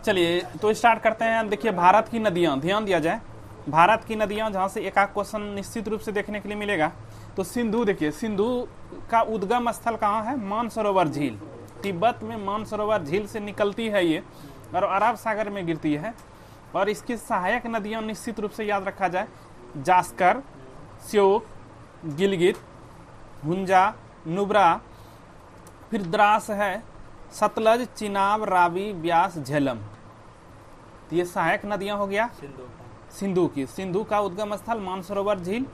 चलिए तो स्टार्ट करते हैं। देखिए भारत की नदियां, ध्यान दिया जाए भारत की नदियां, जहां से एक आध क्वेश्चन निश्चित रूप से देखने के लिए मिलेगा। तो सिंधु, देखिए सिंधु का उद्गम स्थल कहाँ है? मानसरोवर झील, तिब्बत में मानसरोवर झील से निकलती है ये और अरब सागर में गिरती है। और इसकी सहायक नदियां निश्चित रूप से याद रखा जाए, जास्कर, श्योक, गिलगित, हुंजा, नुब्रा, फिर द्रास है, सतलज, चिनाब, रावी, ब्यास, झेलम। तो ये सहायक नदियां हो गया सिंधु की। सिंधु का उद्गम स्थल मानसरोवर झील,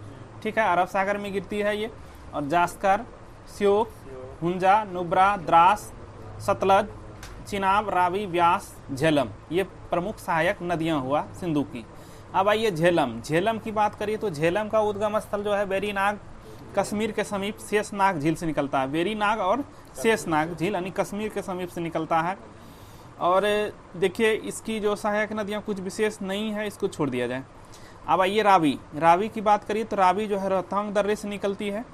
ठीक है, अरब सागर में गिरती है ये। और जास्कर, श्योक, हुंजा, नुब्रा, द्रास, सतलज, चिनाब, रावी, ब्यास, झेलम, ये प्रमुख सहायक नदियां हुआ सिंधु की। अब आइए झेलम। झेलम की बात करिए तो झेलम का उद्गम स्थल जो है वेरीनाग, कश्मीर के समीप शेषनाग झील से निकलता है। वेरीनाग और शेषनाग झील यानी कश्मीर के समीप से निकलता है। और देखिए इसकी जो सहायक नदियां कुछ विशेष नहीं है, इसको छोड़ दिया जाए। अब आइए रावी। रावी की बात करिए तो रावी जो है रोहतांग दर्रे से निकलती है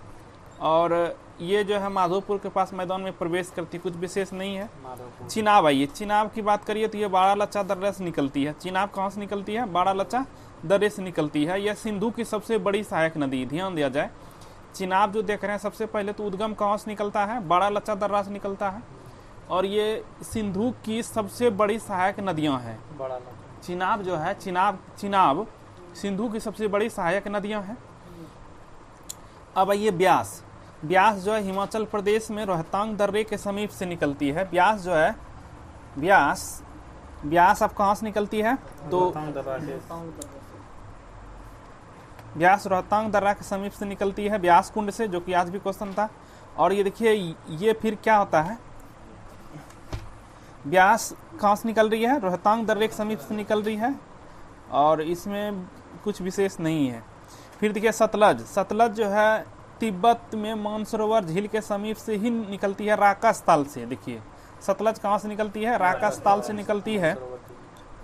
और ये जो है माधोपुर के पास मैदान में प्रवेश करती है, कुछ विशेष नहीं है। चिनाब, आइए चिनाब की बात करिए तो ये बारालचा दर्रे से निकलती है। चिनाब कहाँ से निकलती है? बारालचा दर्रे से निकलती है। यह सिंधु की सबसे बड़ी सहायक नदी, ध्यान दिया जाए। चिनाब जो देख रहे हैं सबसे पहले तो उद्गम कहाँ से निकलता है? बारालचा दर्रा से निकलता है और ये सिंधु की सबसे बड़ी सहायक नदियां हैं। चिनाब जो है, चिनाब सिंधु की सबसे बड़ी सहायक नदियां हैं। अब आइए ब्यास। ब्यास जो है हिमाचल प्रदेश में रोहतांग दर्रे के समीप से निकलती है। ब्यास जो है, ब्यास अब कहाँ से निकलती है? तो ब्यास रोहतांग दर्रा के समीप से निकलती है, ब्यास कुंड से, जो कि आज भी क्वेश्चन था। और ये देखिए ये फिर क्या होता है? ब्यास कहाँ से निकल रही है? रोहतांग दर्रे के समीप से निकल रही है और इसमें कुछ विशेष नहीं है। फिर देखिए सतलज। सतलज जो है तिब्बत में मानसरोवर झील के समीप से ही निकलती है, राकस ताल से। देखिए सतलज कहाँ से निकलती है? राकस ताल से निकलती है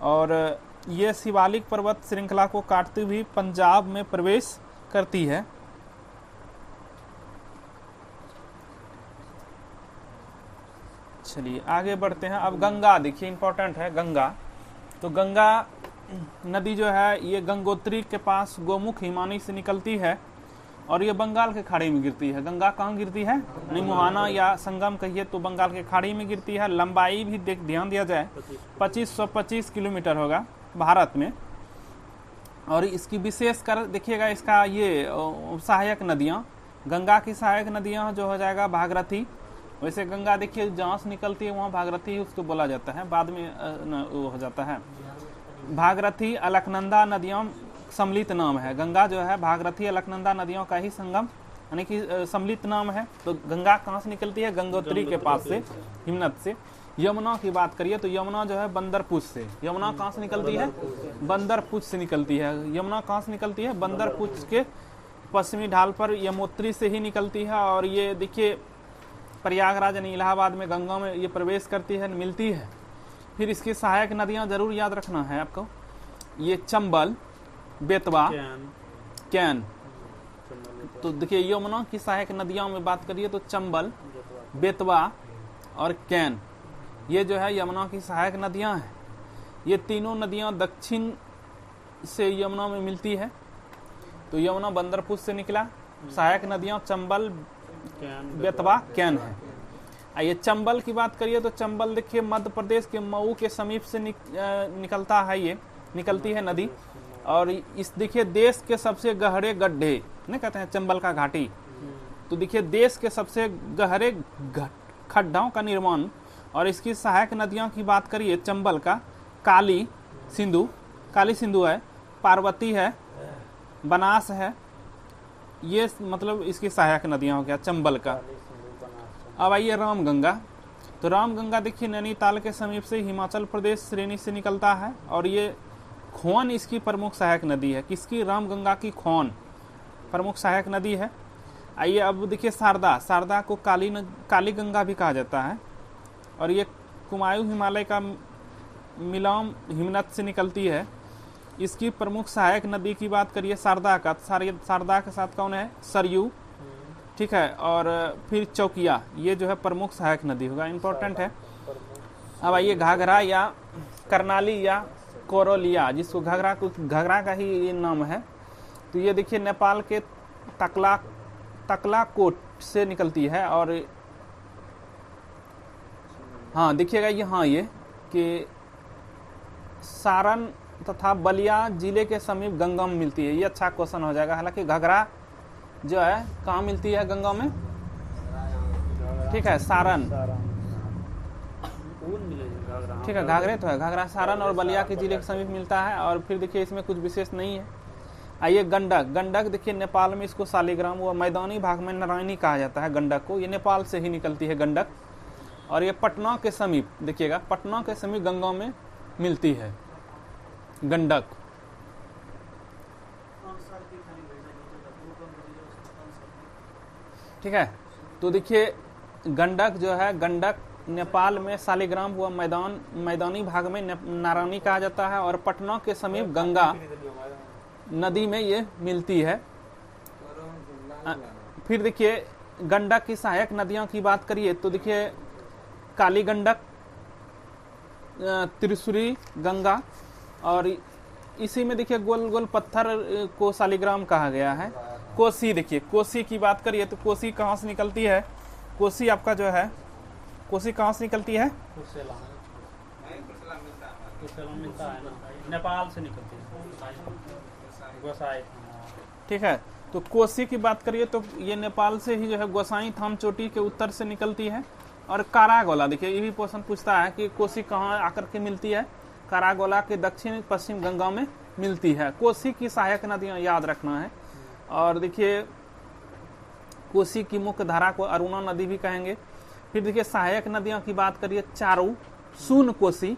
और ये शिवालिक पर्वत श्रृंखला को काटती हुई पंजाब में प्रवेश करती है। चलिए आगे बढ़ते हैं। अब गंगा, देखिए इंपॉर्टेंट है गंगा। तो गंगा नदी जो है ये गंगोत्री के पास गोमुख हिमानी से निकलती है और ये बंगाल के खाड़ी में गिरती है। गंगा कहाँ गिरती है? मुहाना या संगम कहिए तो बंगाल के खाड़ी में गिरती है। लंबाई भी ध्यान दिया जाए 2525 किलोमीटर होगा भारत में। और इसकी विशेष कर देखिएगा, इसका ये सहायक नदियाँ, गंगा की सहायक नदियाँ जो हो जाएगा भागीरथी। वैसे गंगा देखिए जहाँ से निकलती है वहाँ भागीरथी उसको बोला जाता है, बाद में वो हो जाता है भागीरथी। अलकनंदा नदियों सम्मिलित नाम है। गंगा जो है भागीरथी अलकनंदा नदियों का ही संगम यानी कि सम्मिलित नाम है। तो गंगा कहाँ से निकलती है? गंगोत्री के पास से, हिमनद से। यमुना की बात करिए तो यमुना जो है बंदरपुच से। यमुना कहाँ से निकलती है? बंदरपुच से निकलती है। यमुना कहाँ से निकलती है? बंदरपुच के पश्चिमी ढाल पर यमुनोत्री से ही निकलती है। और ये देखिए प्रयागराज यानी इलाहाबाद में गंगा में ये प्रवेश करती है, मिलती है। फिर इसकी सहायक नदियां जरूर याद रखना है आपको, ये चंबल, बेतवा, कैन। तो देखिए यमुना की सहायक नदियों में बात करिए तो चंबल, बेतवा और कैन, ये जो है यमुना की सहायक नदियां हैं। ये तीनों नदियां दक्षिण से यमुना में मिलती है। तो यमुना बंदरपुर से निकला। सहायक नदियां चंबल, बेतवा, कैन है। आइए चंबल की बात करिए तो चंबल देखिए मध्य प्रदेश के मऊ के समीप से निकलता है, ये निकलती है नदी। और इस देखिए देश के सबसे गहरे गड्ढे नहीं कहते हैं चंबल का घाटी। तो देखिए देश के सबसे गहरे खड्डों का निर्माण। और इसकी सहायक नदियों की बात करिए चंबल का, काली सिंधु है, पार्वती है, बनास है, ये मतलब इसकी सहायक नदियां हो गया चंबल का। अब आइए रामगंगा। तो रामगंगा देखिए नैनीताल के समीप से हिमाचल प्रदेश श्रेणी से निकलता है और ये खोन इसकी प्रमुख सहायक नदी है। किसकी? रामगंगा की खोन प्रमुख सहायक नदी है। आइए अब देखिए शारदा को काली गंगा भी कहा जाता है और ये कुमायूं हिमालय का मिलोम हिमनद से निकलती है। इसकी प्रमुख सहायक नदी की बात करिए शारदा का, शारदा के साथ कौन है? सरयू, ठीक है। और फिर चौकिया, ये जो है प्रमुख सहायक नदी होगा, इंपॉर्टेंट है। अब आइए घाघरा या करनाली या कोरोलिया, जिसको घाघरा का ही ये नाम है। तो ये देखिए नेपाल के तकलाकोट से निकलती है। और हाँ देखिएगा ये कि सारण तथा बलिया जिले के समीप गंगा में मिलती है। ये अच्छा क्वेश्चन हो जाएगा। हालांकि घाघरा जो है कहाँ मिलती है गंगा में, ठीक है, सारण, ठीक है, घाघरे तो है, घाघरा सारण और बलिया के जिले के समीप मिलता है। और फिर देखिए इसमें कुछ विशेष नहीं है। आइए गंडक देखिए नेपाल में इसको शालिग्राम व मैदानी भाग में नारायणी कहा जाता है गंडक को। ये नेपाल से ही निकलती है गंडक। और ये पटना के समीप, देखिएगा पटना के समीप गंगा में मिलती है गंडक। ठीक है, तो देखिए गंडक जो है, गंडक नेपाल में शालिग्राम हुआ मैदानी भाग में नारायणी कहा जाता है। और पटना के समीप गंगा नदी में ये मिलती है। फिर देखिए गंडक की सहायक नदियों की बात करिए तो देखिए काली गंडक, त्रिशुरी गंगा, और इसी में देखिए गोल गोल पत्थर को शालिग्राम कहा गया है। कोसी, देखिए कोसी की बात करिए तो कोसी कहाँ से निकलती है, कोसी आपका जो है, कोसी कहाँ से निकलती है, नेपाल से निकलती है। ठीक है, तो कोसी की बात करिए तो ये नेपाल से ही जो है गोसाई थाम चोटी के उत्तर से निकलती है। और कारागोला, देखिए ये भी क्वेश्चन पूछता है कि कोसी कहाँ आकर के मिलती है, कारागोला के दक्षिण पश्चिम गंगा में मिलती है। कोसी की सहायक नदियां याद रखना है। और देखिए कोसी की मुख्य धारा को अरुणा नदी भी कहेंगे। फिर देखिए सहायक नदियों की बात करिए, चारू, सून कोसी,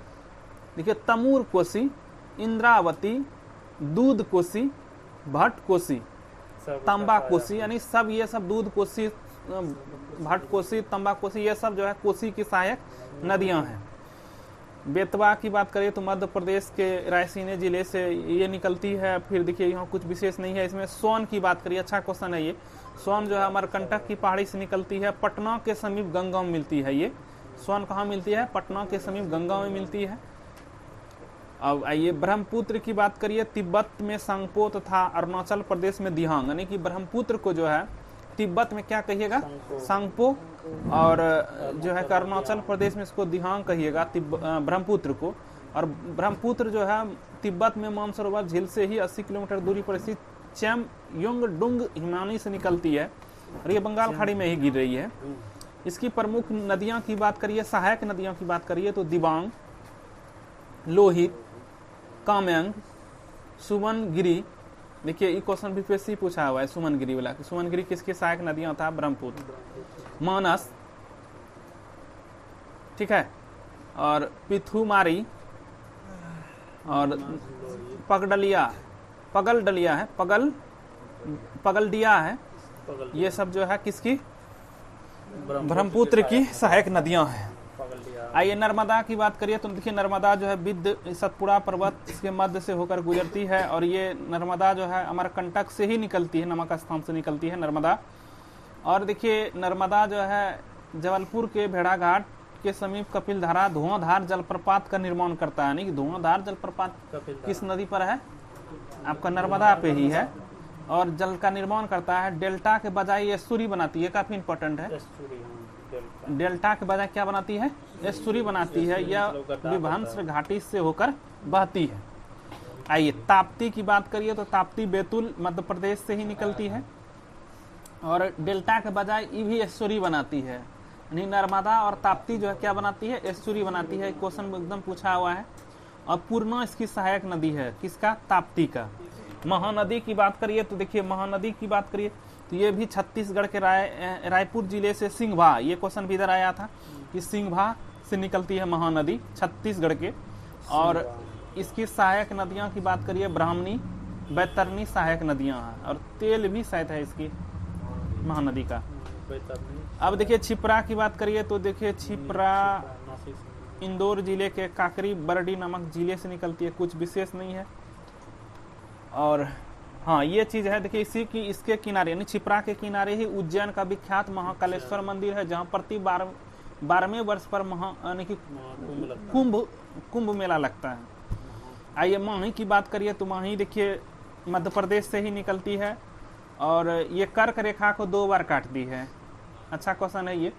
देखिए तमूर कोसी, इंद्रावती, दूध कोसी, भट्ट कोसी, तंबा कोसी, यानी सब ये सब दूध कोसी, भट्ट कोसी, तंबा कोसी, ये सब जो है कोसी की सहायक नदियां हैं। बेतवा की बात करिए तो मध्य प्रदेश के रायसीन जिले से ये निकलती है। फिर देखिए यहाँ कुछ विशेष नहीं है। इसमें सोन की बात करिए, अच्छा क्वेश्चन है ये। सोन जो है अमरकंटक की पहाड़ी से निकलती है, पटना के समीप गंगा में मिलती है। ये सोन कहाँ मिलती है, पटना के समीप गंगा में मिलती है। अब आइए ब्रह्मपुत्र की बात करिए, तिब्बत में सांगपो तथा अरुणाचल प्रदेश में दिहांग, यानी कि ब्रह्मपुत्र को जो है तिब्बत में क्या कहिएगा, सांगपो, और जो है अरुणाचल प्रदेश में इसको दिहांग कहिएगा ब्रह्मपुत्र को। और ब्रह्मपुत्र जो है तिब्बत में मानसरोवर झील से ही 80 किलोमीटर दूरी पर स्थित चेमयुंगडुंग हिमानी से निकलती है और ये बंगाल खाड़ी में ही गिर रही है। इसकी प्रमुख नदियां की बात करिए, सहायक नदियों की बात करिए तो दिबांग, लोहित, कामेंग, सुमनगिरी। देखिए ये क्वेश्चन भी पीएससी पूछा हुआ है सुमनगिरी वाला, सुमनगिरी किसकी सहायक नदियां था, ब्रह्मपुत्र। मानस, ठीक है, और पिथुमारी, और पगलडिया है, पगलडिया है, ये सब जो है किसकी, ब्रह्मपुत्र की सहायक नदियां हैं। आइए नर्मदा की बात करिए तो देखिए नर्मदा जो है विद्य सतपुड़ा पर्वत के मध्य से होकर गुजरती है और ये नर्मदा जो है अमरकंटक से ही निकलती है, नमक स्थान से निकलती है नर्मदा। और देखिए नर्मदा जो है जबलपुर के भेड़ाघाट के समीप कपिलधारा धुआंधार जलप्रपात का निर्माण करता है। यानी कि धुआंधार जलप्रपात किस नदी पर है, आपका नर्मदा पे ही है, और जल का निर्माण करता है। डेल्टा के बजाय एस्चुरी बनाती है, काफी इंपॉर्टेंट है। डेल्टा के बजाय क्या बनाती है, एस्चुरी बनाती है, यह विभंस घाटी से होकर बहती है। आइए ताप्ती की बात करिए तो ताप्ती बैतूल मध्य प्रदेश से ही निकलती है और डेल्टा के बजाय ये भी एस्चुरी बनाती है। यानी नर्मदा और ताप्ती जो है क्या बनाती है, एस्चुरी बनाती है। क्वेश्चन एकदम पूछा हुआ है। और पूर्णा इसकी सहायक नदी है, किसका, ताप्ती का। महानदी की बात करिए तो देखिए महानदी की बात करिए तो ये भी छत्तीसगढ़ के रायपुर जिले से सिंघभा, ये क्वेश्चन भी इधर आया था कि सिंघभा से निकलती है महानदी छत्तीसगढ़ के। और इसकी सहायक नदियां की बात करिए ब्राह्मणी, बैतरनी सहायक नदियां हैं और तेल भी शायद है इसकी महानदी का। अब देखिए छिपरा की बात करिए तो देखिए छिपरा इंदौर जिले के काकरी बरडी नामक जिले से निकलती है, कुछ विशेष नहीं है। और हाँ ये चीज है, देखिए इसी की इसके किनारे यानी छिपरा के किनारे ही उज्जैन का विख्यात महाकालेश्वर मंदिर है, जहाँ प्रति 12वें वर्ष पर यानी कि कुंभ मेला लगता है। आइए माही की बात करिए तो माही देखिए मध्य प्रदेश से ही निकलती है और ये कर्क रेखा को 2 बार काटती है। अच्छा क्वेश्चन है ये।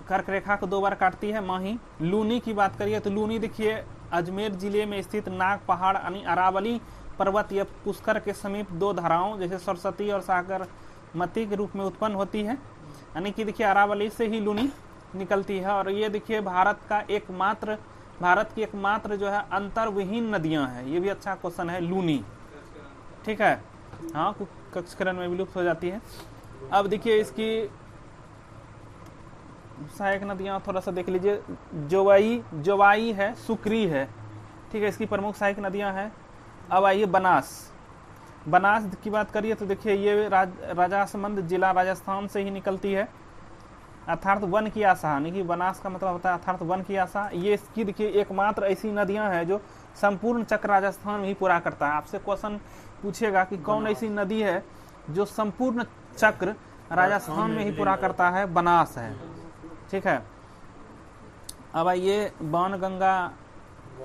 कर्क रेखा को 2 बार काटती है माही। लूनी की बात करिए तो लूनी देखिए अजमेर जिले में स्थित नाग पहाड़ यानी अरावली पर्वत या पुष्कर के समीप 2 धाराओं जैसे सरस्वती और सागरमती के रूप में उत्पन्न होती है। यानी कि देखिए अरावली से ही लूनी निकलती है। और ये देखिए भारत की एकमात्र जो है अंतर्विहीन नदियां हैं। ये भी अच्छा क्वेश्चन है लूनी, ठीक है। हाँ, कक्षकरण में विलुप्त हो जाती है। अब देखिए इसकी सहायक नदियां थोड़ा सा देख लीजिए। जोवाई है, सुक्री है, ठीक है, इसकी प्रमुख सहायक नदियां हैं। अब आइए बनास की बात करिए तो देखिए ये राजासमंद जिला राजस्थान से ही निकलती है। अर्थात वन की आशा, यानी कि बनास का मतलब होता है अर्थात वन की आशा। ये इसकी देखिए एकमात्र ऐसी नदियां हैं जो संपूर्ण चक्र राजस्थान में ही पूरा करता है। आपसे क्वेश्चन पूछेगा कि कौन ऐसी नदी है जो संपूर्ण चक्र राजस्थान में ही पूरा करता है, बनास है, ठीक है। अब आइए बाण गंगा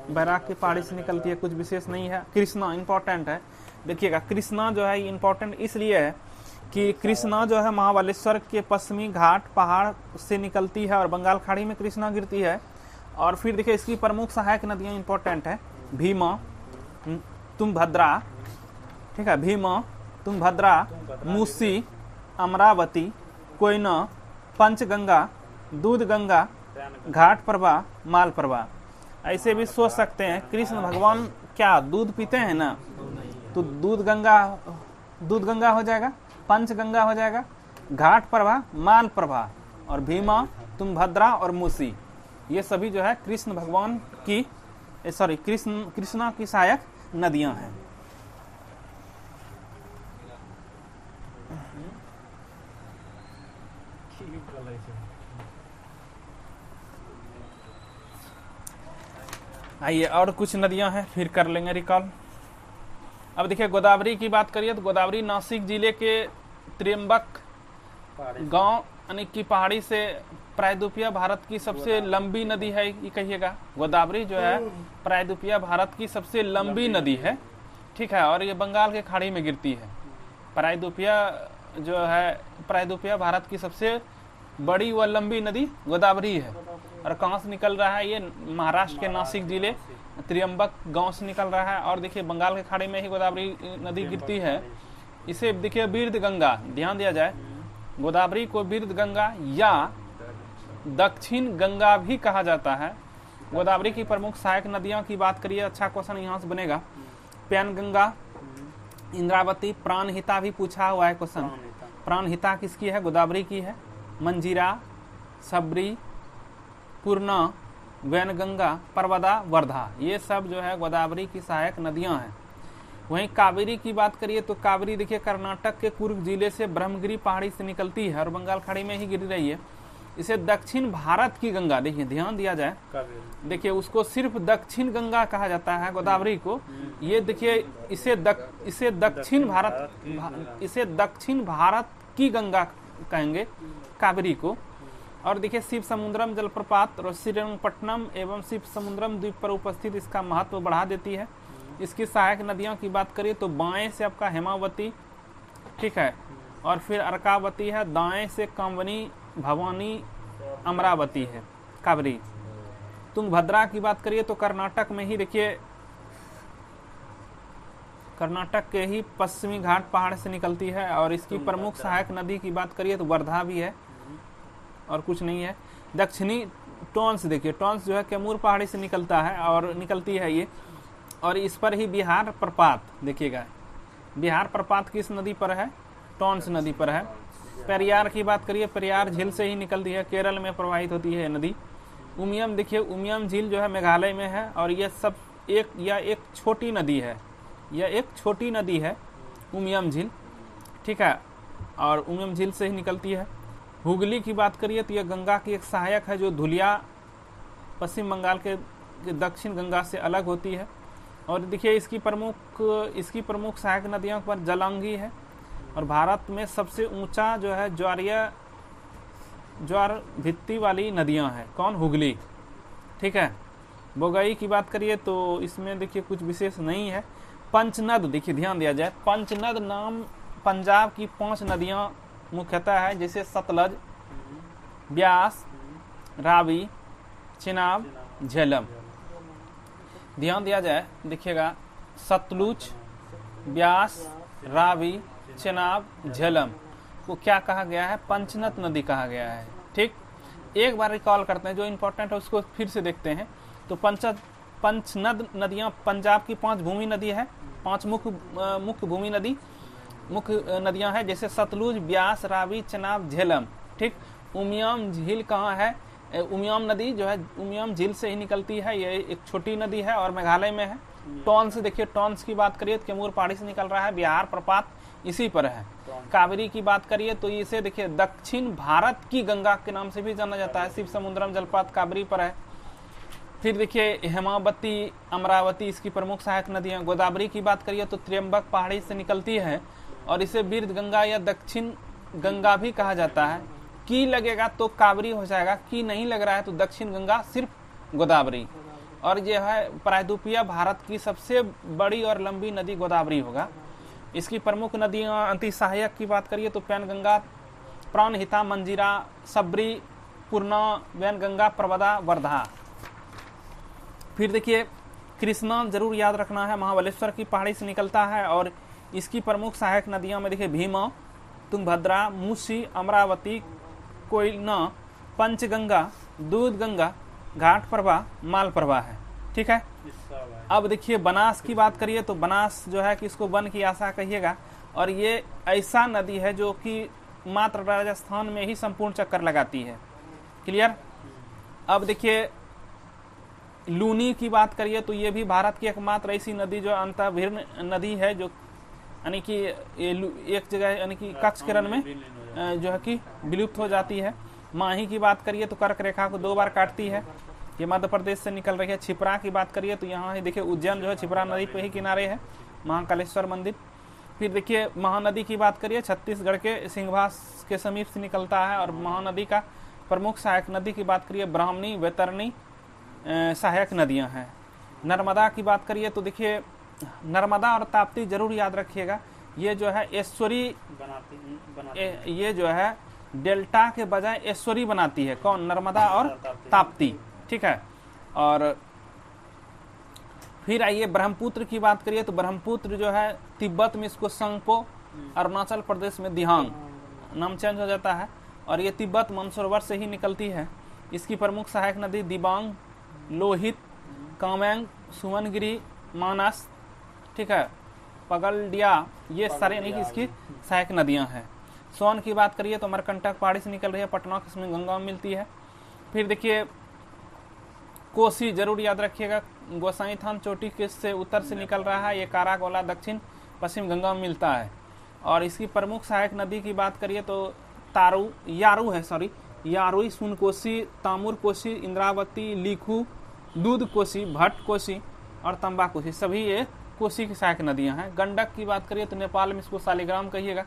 बैराग की पहाड़ी से निकलती है, कुछ विशेष नहीं है। कृष्णा इंपॉर्टेंट है, देखिएगा कृष्णा जो है इंपॉर्टेंट इसलिए है कि कृष्णा जो है महाबलेश्वर के पश्चिमी घाट पहाड़ से निकलती है और बंगाल खाड़ी में कृष्णा गिरती है। और फिर देखिए इसकी प्रमुख सहायक नदियां इंपॉर्टेंट है। भीमा, तुंगभद्रा, ठीक है, भीमा, तुंगभद्रा, मूसी, अमरावती, कोयना, पंचगंगा, दूध गंगा, घाट प्रभा, माल प्रभा। ऐसे भी सोच सकते हैं कृष्ण भगवान क्या दूध पीते हैं ना, तो दूध गंगा हो जाएगा, पंचगंगा हो जाएगा, घाट प्रभा, माल प्रभा, और भीमा, तुंगभद्रा और मूसी, ये सभी जो है कृष्ण भगवान की कृष्णा की सहायक नदियां हैं। आइए और कुछ नदियां हैं फिर कर लेंगे रिकॉल। अब देखिए गोदावरी की बात करिए तो गोदावरी नासिक जिले के त्र्यंबक गांव यानी कि पहाड़ी से प्रायद्वीपीय भारत की सबसे लंबी नदी है। ये कहिएगा गोदावरी जो है प्रायद्वीपीय भारत की सबसे लंबी नदी है, ठीक है, और ये बंगाल के खाड़ी में गिरती है। प्रायद्वीपीय भारत की सबसे बड़ी व लंबी नदी गोदावरी है। और कहाँ से निकल रहा है? ये महाराष्ट्र के नासिक जिले त्र्यंबक गांव से निकल रहा है। और देखिए बंगाल के खाड़ी में ही गोदावरी नदी गिरती है। इसे देखिए बिर्द गंगा, ध्यान दिया जाए, गोदावरी को बिर्द गंगा या दक्षिण गंगा भी कहा जाता है। गोदावरी की प्रमुख सहायक नदियों की बात करिए, अच्छा क्वेश्चन यहाँ से बनेगा। पैनगंगा, इंद्रावती, प्राणहिता भी पूछा हुआ है क्वेश्चन। प्राणहिता किसकी है? गोदावरी की है। मंजीरा, सबरी, पूर्णा, वैनगंगा, परवदा, वर्धा, ये सब जो है गोदावरी की सहायक नदियां हैं। वहीं कावेरी की बात करिए तो कावेरी देखिए कर्नाटक के कुर्ग जिले से ब्रह्मगिरी पहाड़ी से निकलती है और बंगाल खाड़ी में ही गिर रही है। इसे दक्षिण भारत की गंगा, देखिए ध्यान दिया जाए, देखिए उसको सिर्फ दक्षिण गंगा कहा जाता है गोदावरी को। ये देखिए इसे दक्षिण भारत की गंगा कहेंगे कावेरी को। और देखिए शिव समुद्रम जलप्रपात और श्रीरंगपट्टनम एवं शिव समुद्रम द्वीप पर उपस्थित इसका महत्व बढ़ा देती है। इसकी सहायक नदियों की बात करिए तो बाएं से आपका हेमावती, ठीक है, और फिर अर्कावती है, दाएं से कामवनी, भवानी, अमरावती है कावेरी। तुंगभद्रा की बात करिए तो कर्नाटक में ही देखिए, कर्नाटक के ही पश्चिमी घाट पहाड़ से निकलती है। और इसकी प्रमुख सहायक नदी की बात करिए तो वर्धा भी है और कुछ नहीं है। दक्षिणी टॉन्स, देखिए टॉन्स जो है कैमूर पहाड़ी से निकलता है और निकलती है ये। और इस पर ही बिहार प्रपात, देखिएगा बिहार प्रपात किस नदी पर है? टॉन्स नदी पर है। पेरियार की बात करिए, पेरियार झील से ही निकलती है, केरल में प्रवाहित होती है नदी। उमियम, देखिए उमियम झील जो है मेघालय में है और यह सब एक छोटी नदी है, यह एक छोटी नदी है उमियम झील, ठीक है, और उमियम झील से ही निकलती है। हुगली की बात करिए तो यह गंगा की एक सहायक है जो धुलिया पश्चिम बंगाल के दक्षिण गंगा से अलग होती है। और देखिए इसकी प्रमुख सहायक नदियों पर जलांगी है, और भारत में सबसे ऊंचा जो है ज्वार भित्ति वाली नदियां हैं। कौन? हुगली। ठीक है। बोगई की बात करिए तो इसमें देखिए कुछ विशेष नहीं है। पंचनद, देखिए ध्यान दिया जाए, पंचनद नाम पंजाब की 5 नदियां मुख्यतः है, जैसे सतलज, ब्यास, रावी, चिनाब, झेलम। ध्यान दिया जाए, देखिएगा, सतलुज, ब्यास, रावी, चिनाब, झेलम को क्या कहा गया है? पंचनद नदी कहा गया है। ठीक, एक बार रिकॉल करते हैं, जो इंपॉर्टेंट है उसको फिर से देखते हैं। तो पंचनद नदियां पंजाब की 5 भूमि नदी है, 5 मुख्य भूमि नदी, मुख्य नदियां हैं, जैसे सतलुज, ब्यास, रावी, चिनाब, झेलम। ठीक, उमियम झील कहाँ है? उमियम नदी जो है उमियम झील से ही निकलती है, ये एक छोटी नदी है और मेघालय में है। टॉन्स, देखिए टॉन्स की बात करिए तो कैमूर पहाड़ी से निकल रहा है, बिहार प्रपात इसी पर है। कावेरी की बात करिए तो इसे देखिए दक्षिण भारत की गंगा के नाम से भी जाना जाता है, शिव समुद्रम जलपात कावेरी पर है। फिर देखिए हेमावती, अमरावती इसकी प्रमुख सहायक नदियां। गोदावरी की बात करिए तो त्र्यंबक पहाड़ी से निकलती है और इसे वीर गंगा या दक्षिण गंगा भी कहा जाता है। की लगेगा तो कावेरी हो जाएगा, की नहीं लग रहा है तो दक्षिण गंगा, सिर्फ गोदावरी। और यह है प्रायद्वीपीय भारत की सबसे बड़ी और लंबी नदी गोदावरी होगा। इसकी प्रमुख नदियां अति सहायक की बात करिए तो पैनगंगा, प्राणहिता, मंजीरा, सबरी, पूर्णा, वैनगंगा, प्रवदा, वर्धा। फिर देखिए कृष्णा जरूर याद रखना है, महाबलेश्वर की पहाड़ी से निकलता है और इसकी प्रमुख सहायक नदियों में देखिए भीमा, तुंगभद्रा, मूसी, अमरावती, कोयना, पंचगंगा, दूध गंगा, घाट प्रभा, माल प्रभा है। ठीक है। अब देखिए बनास की बात करिए तो बनास जो है कि इसको वन की आशा कहिएगा, और ये ऐसा नदी है जो कि मात्र राजस्थान में ही संपूर्ण चक्कर लगाती है। क्लियर। अब देखिए लूनी की बात करिए तो ये भी भारत की एकमात्र ऐसी नदी जो अंतर्भिन्न नदी है, जो यानी कि एक जगह यानी कि कक्ष किरण में जो है कि विलुप्त हो जाती है। माही की बात करिए तो कर्क रेखा को 2 बार काटती है, ये मध्य प्रदेश से निकल रही है। छिपरा की बात करिए तो यहाँ देखिए उज्जैन जो है छिपरा नदी पे ही किनारे है, महाकालेश्वर मंदिर। फिर देखिए महानदी की बात करिए, छत्तीसगढ़ के सिंहभास के समीप से निकलता है। और महानदी का प्रमुख सहायक नदी की बात करिए ब्राह्मणी, वैतरणी सहायक नदियां हैं। नर्मदा की बात करिए तो देखिए नर्मदा और ताप्ती जरूर याद रखिएगा, ये जो है ऐश्वरी ये जो है डेल्टा के बजाय ऐश्वरी बनाती है। कौन? नर्मदा और ताप्ती। ठीक है। और फिर आइए ब्रह्मपुत्र की बात करिए तो ब्रह्मपुत्र जो है तिब्बत में इसको संगपो, अरुणाचल प्रदेश में दिहांग, नाम चेंज हो जाता है, और ये तिब्बत मानसरोवर से ही निकलती है। इसकी प्रमुख सहायक नदी दिबांग, लोहित, कामेंग, सुमनगिरी, मानस, ठीक है, पगलडिया, ये सारे यानी कि इसकी सहायक नदियां हैं। सोन की बात करिए तो अमरकंटक पहाड़ी से निकल रही है, पटना इसमें गंगा में मिलती है। फिर देखिए कोसी जरूर याद रखिएगा, गोसाई थान चोटी के से उत्तर से निकल रहा है, ये काराकोला दक्षिण पश्चिम गंगा में मिलता है। और इसकी प्रमुख सहायक नदी की बात करिए तो यारुई, सुन कोसी, तामुर कोसी, इंद्रावती, लीखू, दूध कोसी, भट्ट कोसी और तंबा कोसी, सभी ये कोसी की सहायक नदियां हैं। गंडक की बात करिए तो नेपाल में इसको शालिग्राम कहिएगा,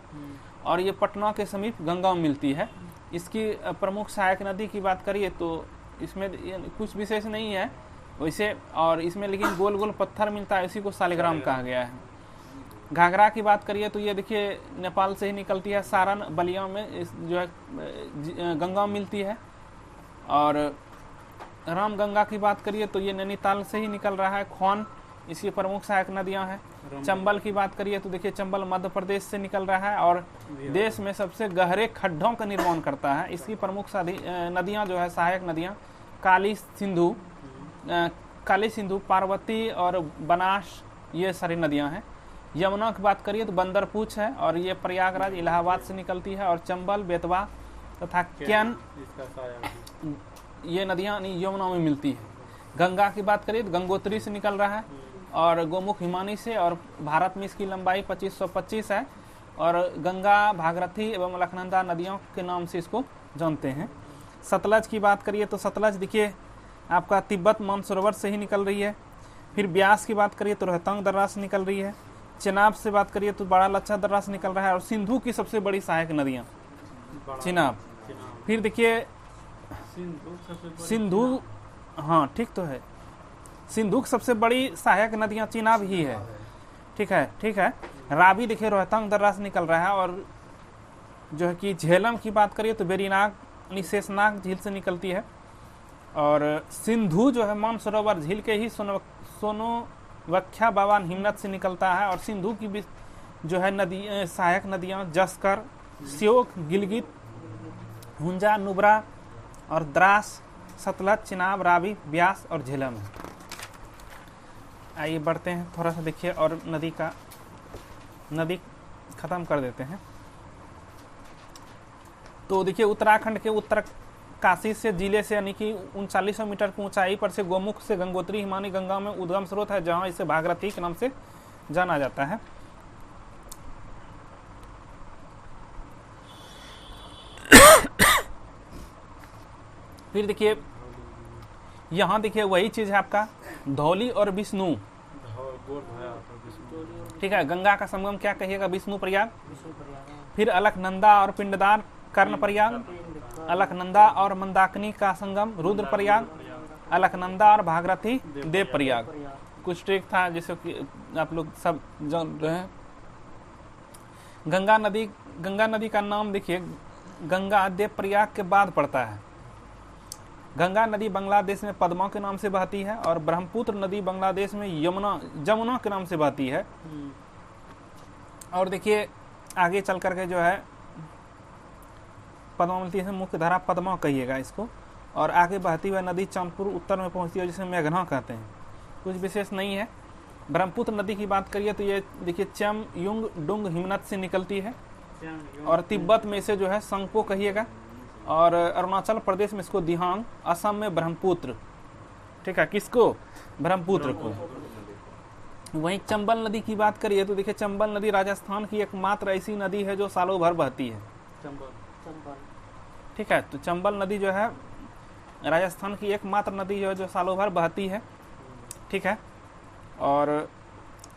और ये पटना के समीप गंगा में मिलती है। इसकी प्रमुख सहायक नदी की बात करिए तो इसमें कुछ विशेष नहीं है वैसे, और इसमें लेकिन गोल गोल पत्थर मिलता है, इसी को शालिग्राम कहा गया है। घाघरा की बात करिए तो ये देखिए नेपाल से ही निकलती है, सारण, बलिया में जो है गंगा में मिलती है। और राम गंगा की बात करिए तो ये नैनीताल से ही निकल रहा है। खोन इसकी प्रमुख सहायक नदियां हैं। चंबल की बात करिए तो देखिए चंबल मध्य प्रदेश से निकल रहा है और देश में सबसे गहरे खड्डों का निर्माण करता है। इसकी प्रमुख नदियां जो है सहायक नदियां काली सिंधु, पार्वती और बनास, ये सारी नदियां हैं। यमुना की बात करिए तो बंदरपूछ है, और ये प्रयागराज इलाहाबाद से निकलती है। और चंबल, बेतवा तथा कैन, ये नदियां यमुना में मिलती है। गंगा की बात करिए तो गंगोत्री से निकल रहा है, और गोमुख हिमानी से, और भारत में इसकी लंबाई 2525 है। और गंगा, भागीरथी एवं अलकनंदा नदियों के नाम से इसको जानते हैं। सतलज की बात करिए तो सतलज देखिए आपका तिब्बत मानसरोवर से ही निकल रही है। फिर ब्यास की बात करिए तो रोहतांग दर्रा से निकल रही है। चिनाब से बात करिए तो बड़ा लच्छा दर्रा से निकल रहा है, और सिंधु की सबसे बड़ी सहायक नदियां चिनाब। फिर देखिए सिंधु, हाँ ठीक तो है, सिंधु की सबसे बड़ी सहायक नदियां चिनाब ही है। ठीक है। रावी देखिए रोहतांग दर्रा से निकल रहा है, और जो है कि झेलम की बात करिए तो बेरीनाग यानी शेषनाग झील से निकलती है, और सिंधु जो है मानसरोवर झील के ही सोनोवख्या बाबा हिमनद से निकलता है। और सिंधु की भी जो है नदी सहायक नदियां जस्कर, श्योक, गिलगित, हुंजा, नुब्रा और द्रास, सतलज, चिनाब, रावी, ब्यास और झेलम है। आइए बढ़ते हैं थोड़ा सा, देखिए और नदी खत्म कर देते हैं। तो देखिए उत्तराखंड के उत्तर काशी से जिले से यानी कि 3900 मीटर की ऊंचाई पर से गोमुख से गंगोत्री हिमानी गंगा में उद्गम स्रोत है, जहां इसे भागीरथी के नाम से जाना जाता है। फिर देखिए यहाँ देखिए वही चीज है आपका धौली और विष्णु। ठीक है, गंगा का संगम क्या कहिएगा, विष्णु प्रयाग। फिर अलकनंदा और पिंडदार कर्ण प्रयाग, अलकनंदा और मंदाकिनी का संगम रुद्र प्रयाग, अलकनंदा और भागीरथी देव प्रयाग। कुछ ट्रिक था जैसे कि आप लोग सब जान रहे हैं। गंगा नदी का नाम देखिए गंगा देव प्रयाग के बाद पड़ता है। गंगा नदी बांग्लादेश में पद्मा के नाम से बहती है, और ब्रह्मपुत्र नदी बांग्लादेश में जमुना के नाम से बहती है। और देखिए आगे चल करके जो है पद्मावती से मुख्य धारा पद्मा कहिएगा इसको, और आगे बहती हुई नदी चंदपुर उत्तर में पहुंचती है जिसे मेघना कहते हैं। कुछ विशेष नहीं है। ब्रह्मपुत्र नदी की बात करिए तो ये देखिए चम युंग डुंग हिमनद से निकलती है, और तिब्बत में इसे जो है संगपो कहिएगा, और अरुणाचल प्रदेश में इसको दिहांग, असम में ब्रह्मपुत्र। ठीक है, किसको, ब्रह्मपुत्र को। वहीं चंबल नदी की बात करिए तो देखिए चंबल नदी राजस्थान की एकमात्र ऐसी नदी है जो सालों भर बहती है। ठीक है, तो चंबल नदी जो है राजस्थान की एकमात्र नदी है जो सालों भर बहती है। ठीक है, और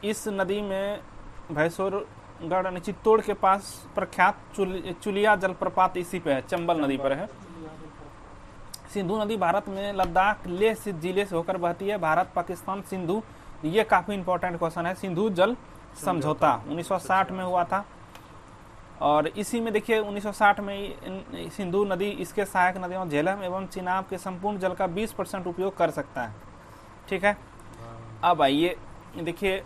इस नदी में भैंसोरगढ़ चित्तौड़ के पास प्रख्यात चुलिया जलप्रपात इसी पे है, चंबल नदी पर है। सिंधु नदी भारत में लद्दाख लेह जिले से होकर बहती है। भारत पाकिस्तान सिंधु, ये काफी इंपॉर्टेंट क्वेश्चन है। सिंधु जल समझौता 1960 में हुआ था, और इसी में देखिए 1960 में सिंधु नदी इसके सहायक नदियों झेलम एवं चिनाब के संपूर्ण जल का 20% उपयोग कर सकता है। ठीक है, अब आइए देखिए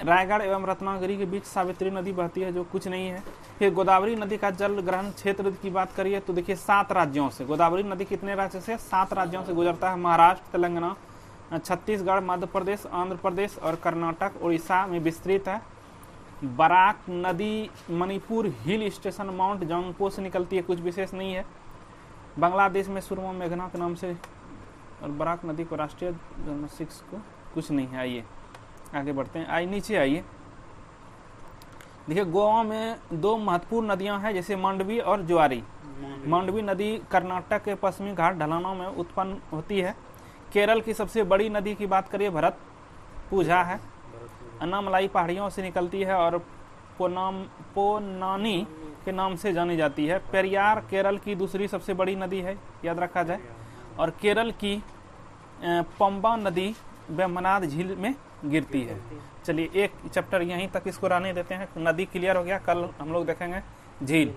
रायगढ़ एवं रत्नागिरी के बीच सावित्री नदी बहती है जो कुछ नहीं है। फिर गोदावरी नदी का जल ग्रहण क्षेत्र की बात करिए तो देखिए 7 राज्यों से गोदावरी नदी कितने राज्य से, 7 राज्यों से गुजरता है। महाराष्ट्र, तेलंगाना, छत्तीसगढ़, मध्य प्रदेश, आंध्र प्रदेश और कर्नाटक, उड़ीसा में विस्तृत है। बराक नदी मणिपुर हिल स्टेशन माउंट जोंगपो से निकलती है, कुछ विशेष नहीं है। बांग्लादेश में सुरमा मेघना के नाम से, और बराक नदी को राष्ट्रीय जिम्नास्टिक्स को कुछ नहीं है। आइए आगे बढ़ते हैं, नीचे आइए। देखिए गोवा में 2 महत्वपूर्ण नदियां हैं जैसे मांडवी और ज्वारी। मांडवी नदी कर्नाटक के पश्चिमी घाट ढलानों में उत्पन्न होती है। केरल की सबसे बड़ी नदी की बात करिए भरतपुझा है, अन्नामलाई पहाड़ियों से निकलती है और पोनानी के नाम से जानी जाती है। पेरियार केरल की दूसरी सबसे बड़ी नदी है, याद रखा जाए। और केरल की पंबा नदी वेम्बनाड झील में गिरती है। चलिए एक चैप्टर यहीं तक इसको रहने देते हैं। नदी क्लियर हो गया, कल हम लोग देखेंगे झील।